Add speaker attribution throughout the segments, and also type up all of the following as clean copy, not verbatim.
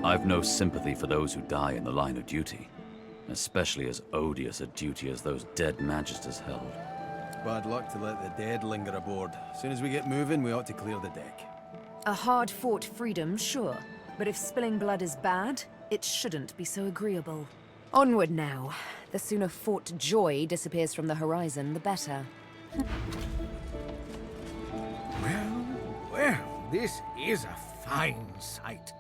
Speaker 1: I've no sympathy for those who die in the line of duty, especially as odious a duty as those dead magisters held.
Speaker 2: Bad luck to let the dead linger aboard. As soon as we get moving, we ought to clear the deck.
Speaker 3: A hard-fought freedom, sure. But if spilling blood is bad, it shouldn't be so agreeable. Onward now. The sooner fought joy disappears from the horizon, the better.
Speaker 4: Well, this is a fine sight.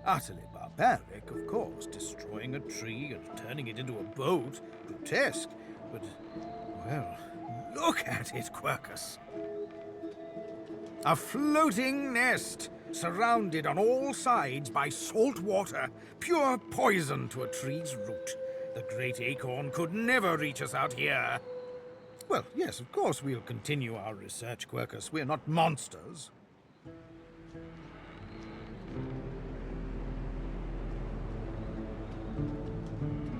Speaker 4: Utterly barbaric, of course, destroying a tree and turning it into a boat. Grotesque, but, well, look at it, Quercus. A floating nest, surrounded on all sides by salt water, pure poison to a tree's root. The great acorn could never reach us out here. Well, yes, of course we'll continue our research, Quercus. We're not monsters.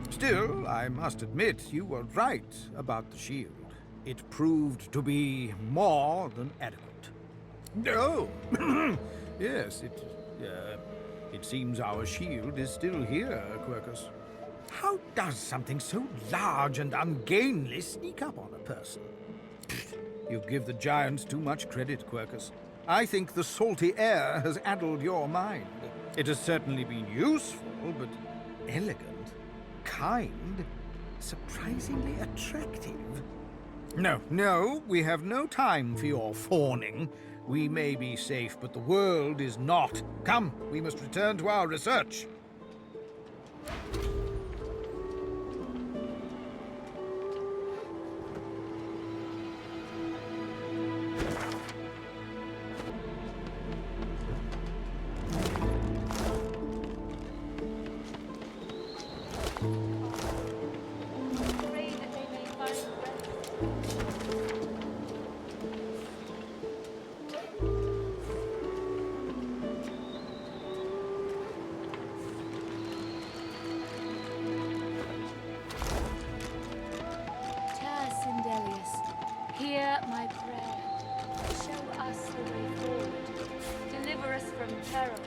Speaker 4: Still, I must admit you were right about the shield. It proved to be more than adequate. No! Yes, it seems our shield is still here, Quercus. How does something so large and ungainly sneak up on a person? You give the giants too much credit, Quercus. I think the salty air has addled your mind. It has certainly been useful, but elegant, kind, surprisingly attractive. No, we have no time for your fawning. We may be safe, but the world is not. Come, we must return to our research.
Speaker 5: Hear my prayer. Show us the way forward. Deliver us from peril.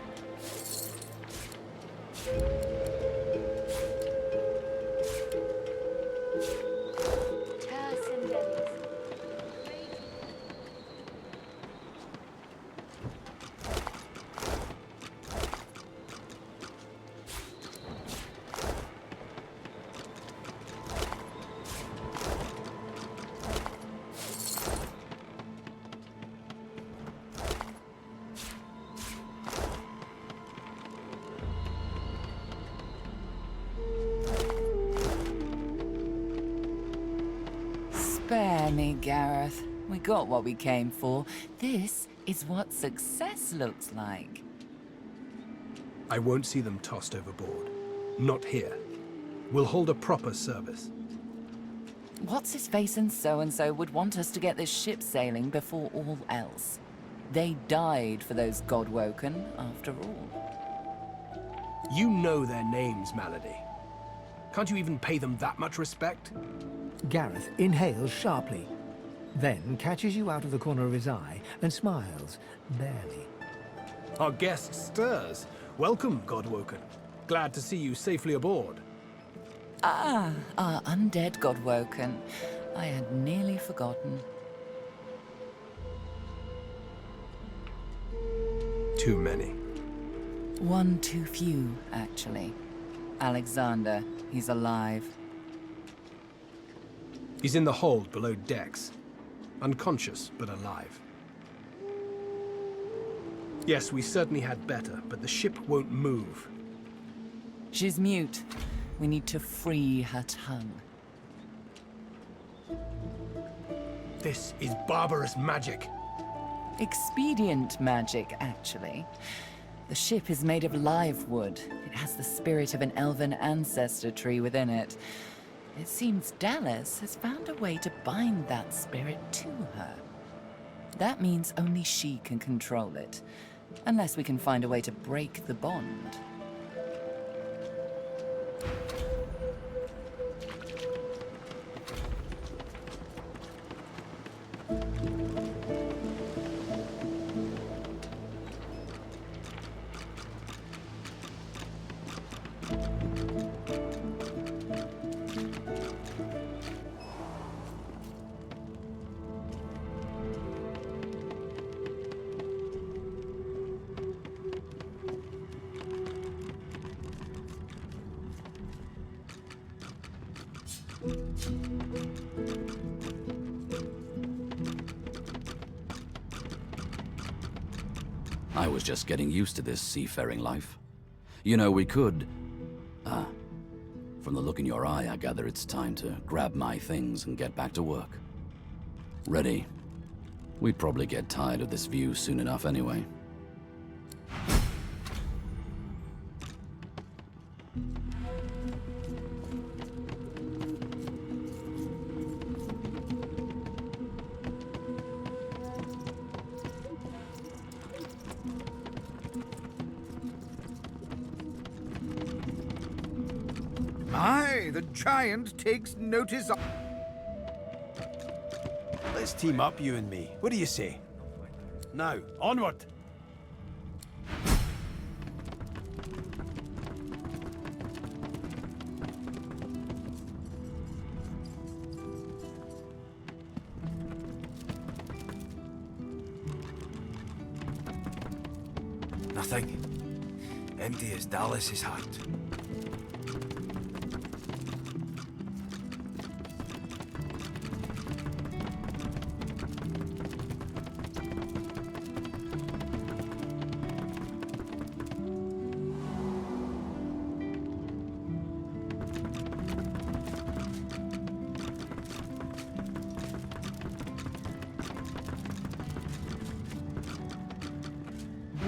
Speaker 6: Spare me, Gareth. We got what we came for. This is what success looks like.
Speaker 7: I won't see them tossed overboard. Not here. We'll hold a proper service.
Speaker 6: What's-his-face and so-and-so would want us to get this ship sailing before all else. They died for those Godwoken, after all.
Speaker 7: You know their names, Malady. Can't you even pay them that much respect?
Speaker 8: Gareth inhales sharply, then catches you out of the corner of his eye and smiles, barely.
Speaker 7: Our guest stirs. Welcome, Godwoken. Glad to see you safely aboard.
Speaker 6: Ah, our undead Godwoken. I had nearly forgotten.
Speaker 7: Too many.
Speaker 6: One too few, actually. Alexander, he's alive.
Speaker 7: He's in the hold below decks. Unconscious, but alive. Yes, we certainly had better, but the ship won't move.
Speaker 6: She's mute. We need to free her tongue.
Speaker 7: This is barbarous magic.
Speaker 6: Expedient magic, actually. The ship is made of live wood. It has the spirit of an elven ancestor tree within it. It seems Dallas has found a way to bind that spirit to her. That means only she can control it, unless we can find a way to break the bond.
Speaker 1: I was just getting used to this seafaring life. You know, we could... From the look in your eye, I gather it's time to grab my things and get back to work. Ready? We'd probably get tired of this view soon enough anyway.
Speaker 4: Aye, the giant takes notice of...
Speaker 2: Let's team up, you and me. What do you say? Now, onward!
Speaker 9: Nothing. Empty as Dallas's heart.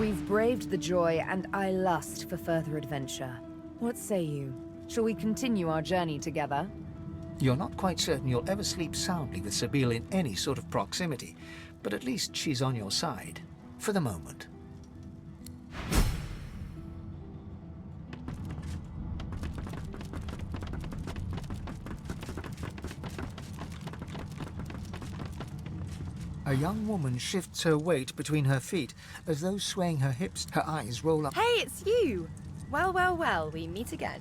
Speaker 3: We've braved the joy, and I lust for further adventure. What say you? Shall we continue our journey together?
Speaker 8: You're not quite certain you'll ever sleep soundly with Sabine in any sort of proximity, but at least she's on your side. For the moment. A young woman shifts her weight between her feet, as though swaying her hips, her eyes roll up.
Speaker 10: Hey, it's you! Well, well, well, we meet again.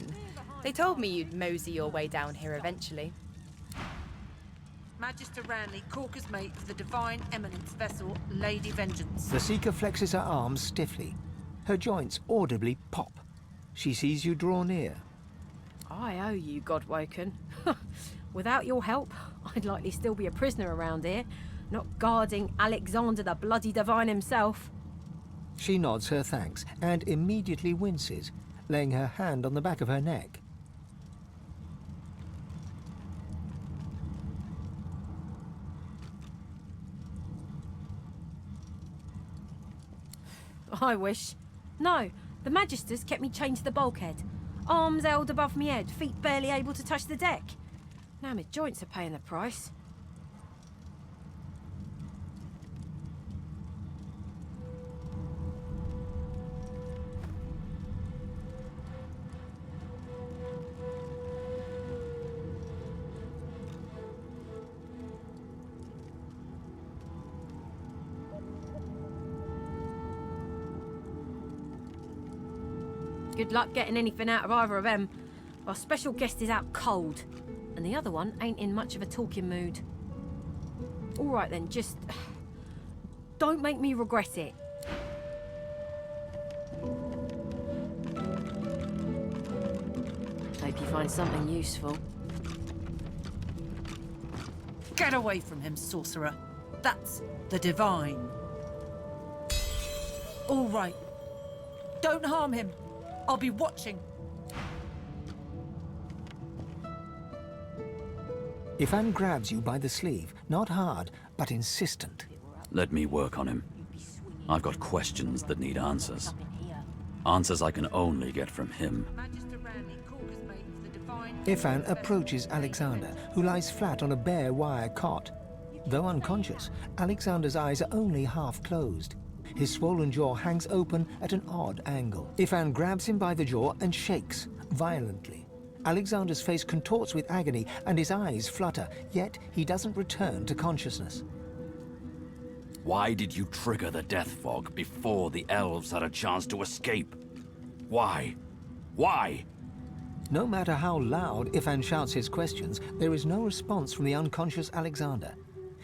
Speaker 10: They told me you'd mosey your way down here eventually.
Speaker 11: Magister Ranley, Corker's mate for the Divine Eminence vessel, Lady Vengeance.
Speaker 8: The Seeker flexes her arms stiffly. Her joints audibly pop. She sees you draw near.
Speaker 12: I owe you, Godwoken. Without your help, I'd likely still be a prisoner around here, not guarding Alexander the Bloody Divine himself.
Speaker 8: She nods her thanks and immediately winces, laying her hand on the back of her neck.
Speaker 12: I wish. No, the Magisters kept me chained to the bulkhead. Arms held above me head, feet barely able to touch the deck. Now my joints are paying the price. Good luck getting anything out of either of them. Our special guest is out cold, and the other one ain't in much of a talking mood. All right then, just don't make me regret it. Hope you find something useful.
Speaker 11: Get away from him, sorcerer. That's the Divine. All right. Don't harm him. I'll be watching.
Speaker 8: Ifan grabs you by the sleeve, not hard, but insistent.
Speaker 1: Let me work on him. I've got questions that need answers. Answers I can only get from him.
Speaker 11: Magister Ranley, Corker's mate for the Divine...
Speaker 8: Ifan approaches Alexander, who lies flat on a bare wire cot. Though unconscious, Alexander's eyes are only half closed. His swollen jaw hangs open at an odd angle. Ifan grabs him by the jaw and shakes, violently. Alexander's face contorts with agony and his eyes flutter, yet he doesn't return to consciousness.
Speaker 1: Why did you trigger the death fog before the elves had a chance to escape? Why? Why?
Speaker 8: No matter how loud Ifan shouts his questions, there is no response from the unconscious Alexander.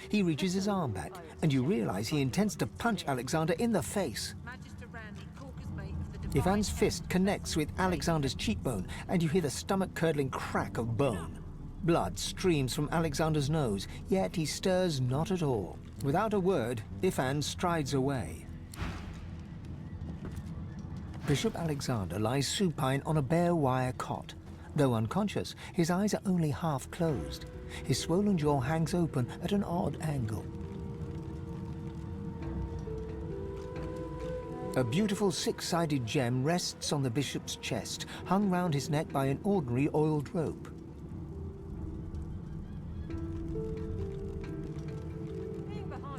Speaker 8: He reaches his arm back, and you realize he intends to punch Alexander in the face.
Speaker 11: Magister Ranley, Corker's mate for the Divine...
Speaker 8: Ivan's fist connects with Alexander's cheekbone, and you hear the stomach-curdling crack of bone. Blood streams from Alexander's nose, yet he stirs not at all. Without a word, Ifan strides away. Bishop Alexander lies supine on a bare wire cot. Though unconscious, his eyes are only half closed. His swollen jaw hangs open at an odd angle. A beautiful six-sided gem rests on the bishop's chest, hung round his neck by an ordinary oiled rope.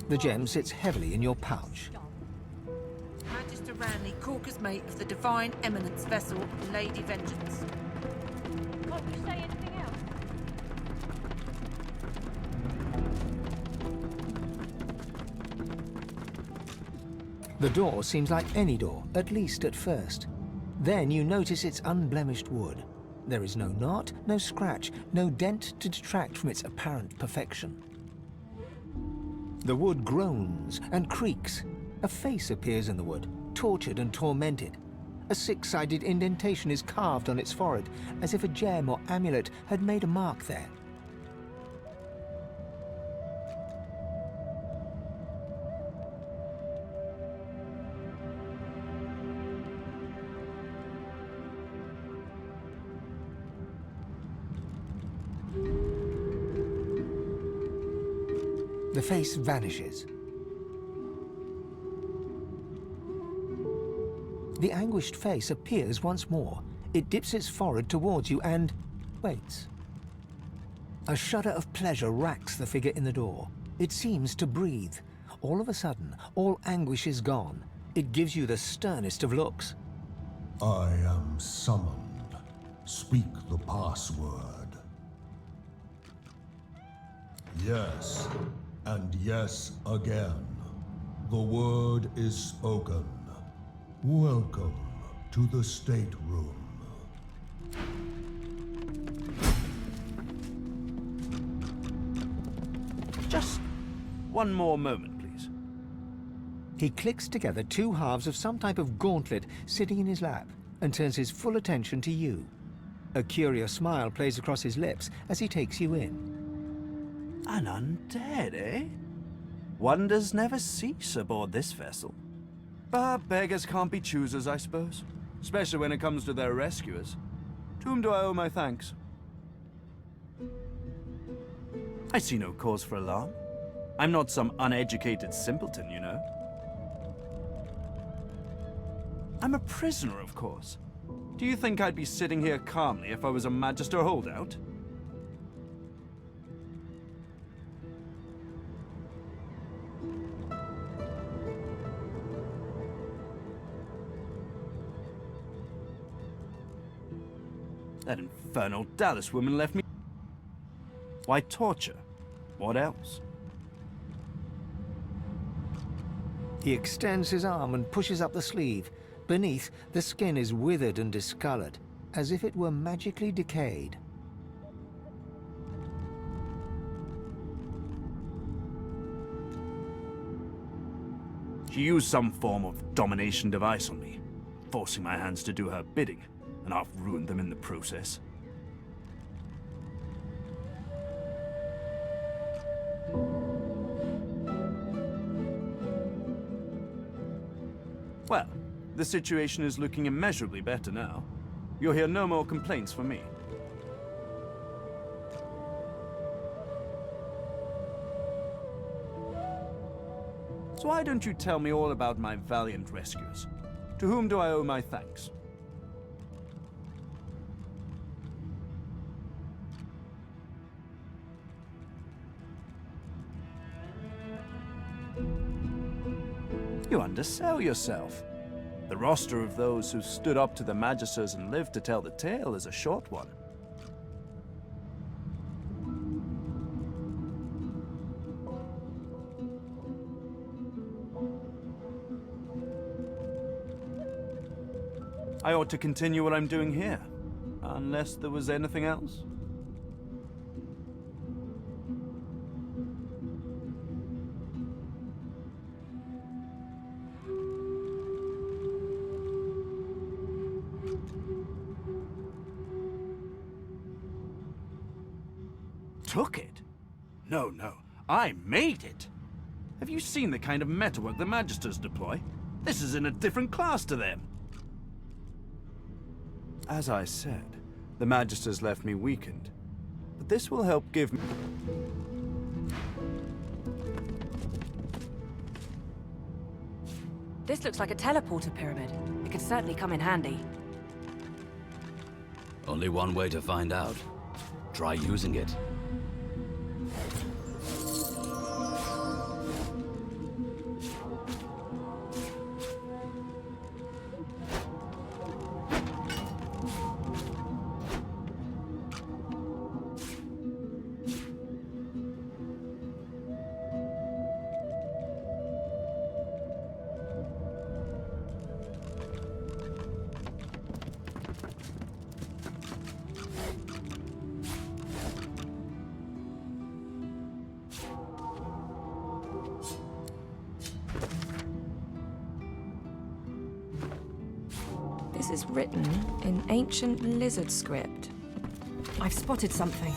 Speaker 8: The gem sits heavily in your pouch.
Speaker 11: Magister Ranley, Corker's mate of the Divine Eminence vessel, Lady Vengeance.
Speaker 5: Can't you say anything else?
Speaker 8: The door seems like any door, at least at first. Then you notice its unblemished wood. There is no knot, no scratch, no dent to detract from its apparent perfection. The wood groans and creaks. A face appears in the wood, tortured and tormented. A six-sided indentation is carved on its forehead, as if a gem or amulet had made a mark there. The face vanishes. The anguished face appears once more. It dips its forehead towards you and waits. A shudder of pleasure racks the figure in the door. It seems to breathe. All of a sudden, all anguish is gone. It gives you the sternest of looks.
Speaker 13: I am summoned. Speak the password. Yes, and yes again. The word is spoken. Welcome to the stateroom.
Speaker 14: Just one more moment, please.
Speaker 8: He clicks together two halves of some type of gauntlet sitting in his lap and turns his full attention to you. A curious smile plays across his lips as he takes you in.
Speaker 14: An undead, eh? Wonders never cease aboard this vessel. But beggars can't be choosers, I suppose. Especially when it comes to their rescuers. To whom do I owe my thanks? I see no cause for alarm. I'm not some uneducated simpleton, you know. I'm a prisoner, of course. Do you think I'd be sitting here calmly if I was a Magister holdout? That infernal Dallas woman left me. Why torture? What else?
Speaker 8: He extends his arm and pushes up the sleeve. Beneath, the skin is withered and discolored, as if it were magically decayed.
Speaker 14: She used some form of domination device on me, forcing my hands to do her bidding, and I've ruined them in the process. Well, the situation is looking immeasurably better now. You'll hear no more complaints from me. So why don't you tell me all about my valiant rescuers? To whom do I owe my thanks? You undersell yourself. The roster of those who stood up to the Magisters and lived to tell the tale is a short one. I ought to continue what I'm doing here, unless there was anything else. took it? No, no. I made it. Have you seen the kind of metalwork the Magisters deploy? This is in a different class to them. As I said, the Magisters left me weakened. But this will help give me...
Speaker 15: This looks like a teleporter pyramid. It could certainly come in handy.
Speaker 1: Only one way to find out. Try using it.
Speaker 15: This is written in ancient lizard script.
Speaker 12: I've spotted something.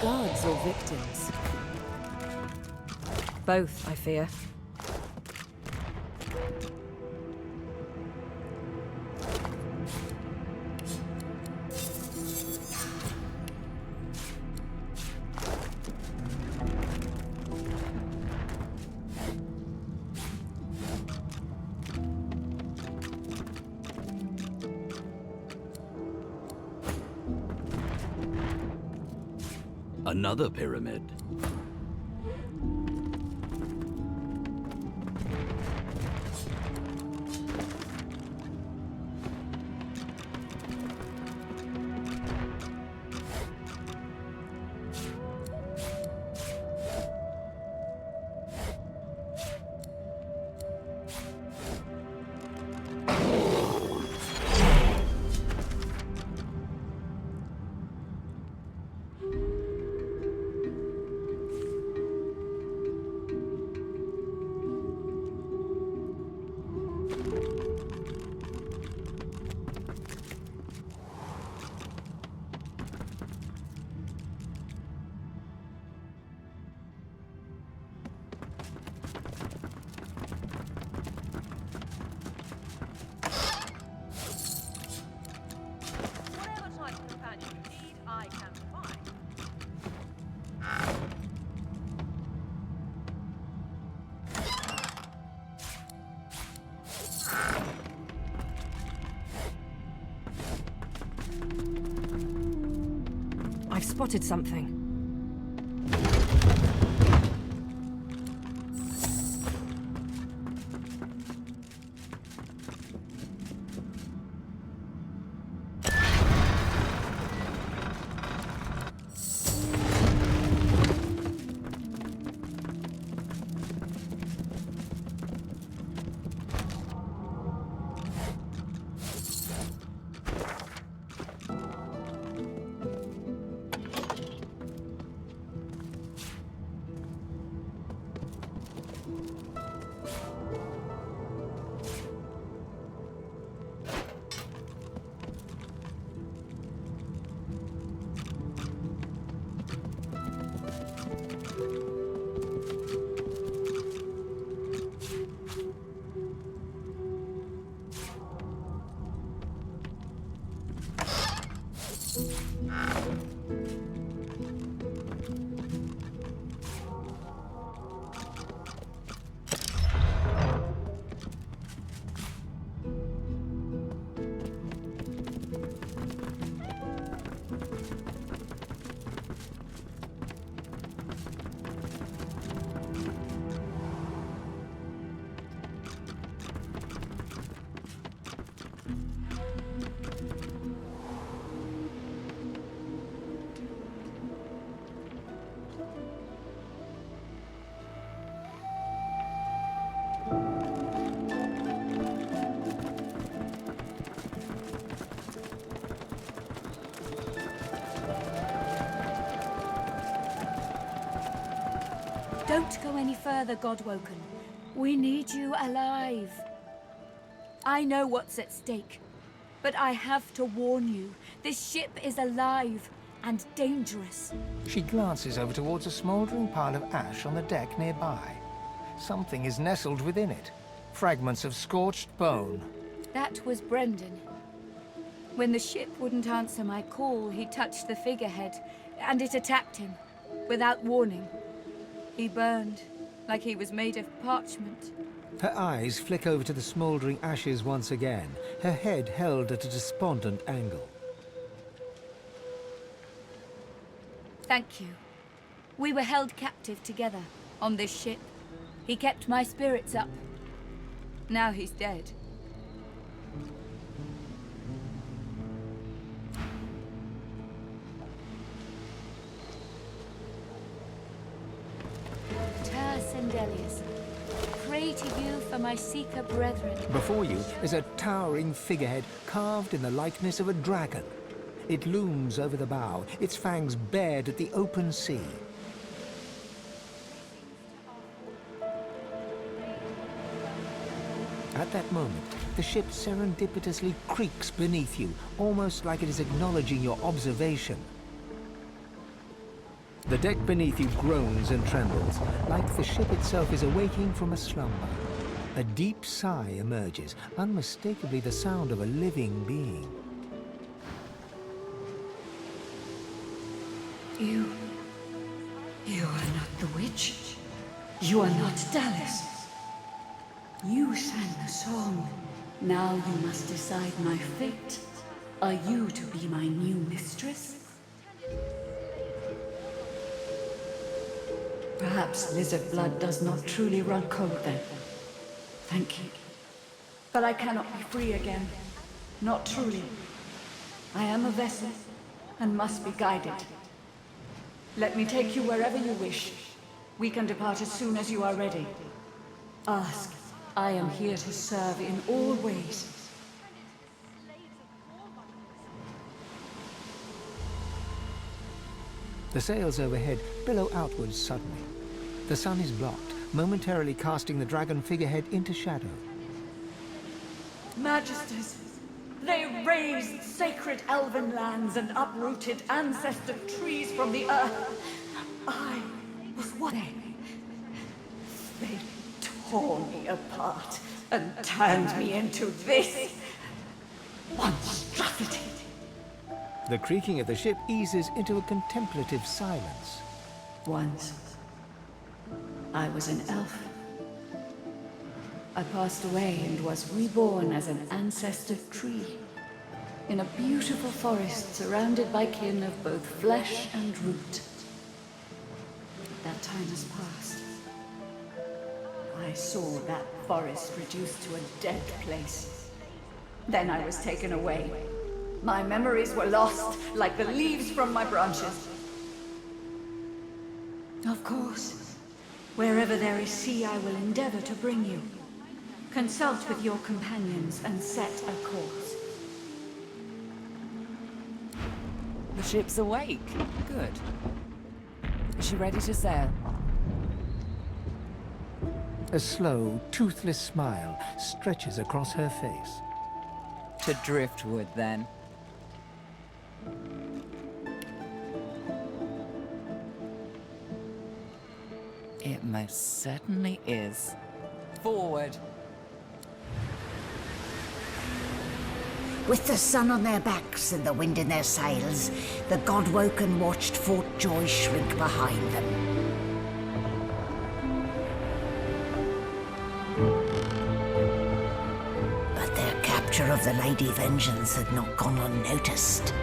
Speaker 15: Gods or victims? Both, I fear.
Speaker 1: Another pyramid.
Speaker 3: spotted something.
Speaker 5: Don't go any further, Godwoken. We need you alive. I know what's at stake, but I have to warn you. This ship is alive and dangerous.
Speaker 8: She glances over towards a smouldering pile of ash on the deck nearby. Something is nestled within it. Fragments of scorched bone.
Speaker 5: That was Brendan. When the ship wouldn't answer my call, he touched the figurehead, and it attacked him, without warning. He burned, like he was made of parchment.
Speaker 8: Her eyes flick over to the smouldering ashes once again, her head held at a despondent angle.
Speaker 5: Thank you. We were held captive together, on this ship. He kept my spirits up. Now he's dead. Sendelius, pray to you for my Seeker brethren.
Speaker 8: Before you is a towering figurehead carved in the likeness of a dragon. It looms over the bow, its fangs bared at the open sea. At that moment, the ship serendipitously creaks beneath you, almost like it is acknowledging your observation. The deck beneath you groans and trembles, like the ship itself is awaking from a slumber. A deep sigh emerges, unmistakably the sound of a living being.
Speaker 16: You are not the witch. You are not Dallas. You sang the song. Now you must decide my fate. Are you to be my new mistress? Perhaps lizard blood does not truly run cold then. Thank you. But I cannot be free again. Not truly. I am a vessel, and must be guided. Let me take you wherever you wish. We can depart as soon as you are ready. Ask. I am here to serve in all ways.
Speaker 8: The sails overhead billow outwards suddenly. The sun is blocked, momentarily casting the dragon figurehead into shadow.
Speaker 16: Majesties, they razed sacred elven lands and uprooted ancestor trees from the earth. I was one. They tore me apart and turned me into this monstrosity.
Speaker 8: The creaking of the ship eases into a contemplative silence.
Speaker 16: Once, I was an elf. I passed away and was reborn as an ancestor tree. in a beautiful forest surrounded by kin of both flesh and root. That time has passed. I saw that forest reduced to a dead place. Then I was taken away. My memories were lost, like the leaves from my branches. Of course, wherever there is sea, I will endeavor to bring you. Consult with your companions and set a course.
Speaker 6: The ship's awake. Good. Is she ready to sail?
Speaker 8: A slow, toothless smile stretches across her face.
Speaker 6: To driftwood, then. It most certainly is. Forward.
Speaker 17: With the sun on their backs and the wind in their sails, the Godwoken watched Fort Joy shrink behind them. But their capture of the Lady Vengeance had not gone unnoticed.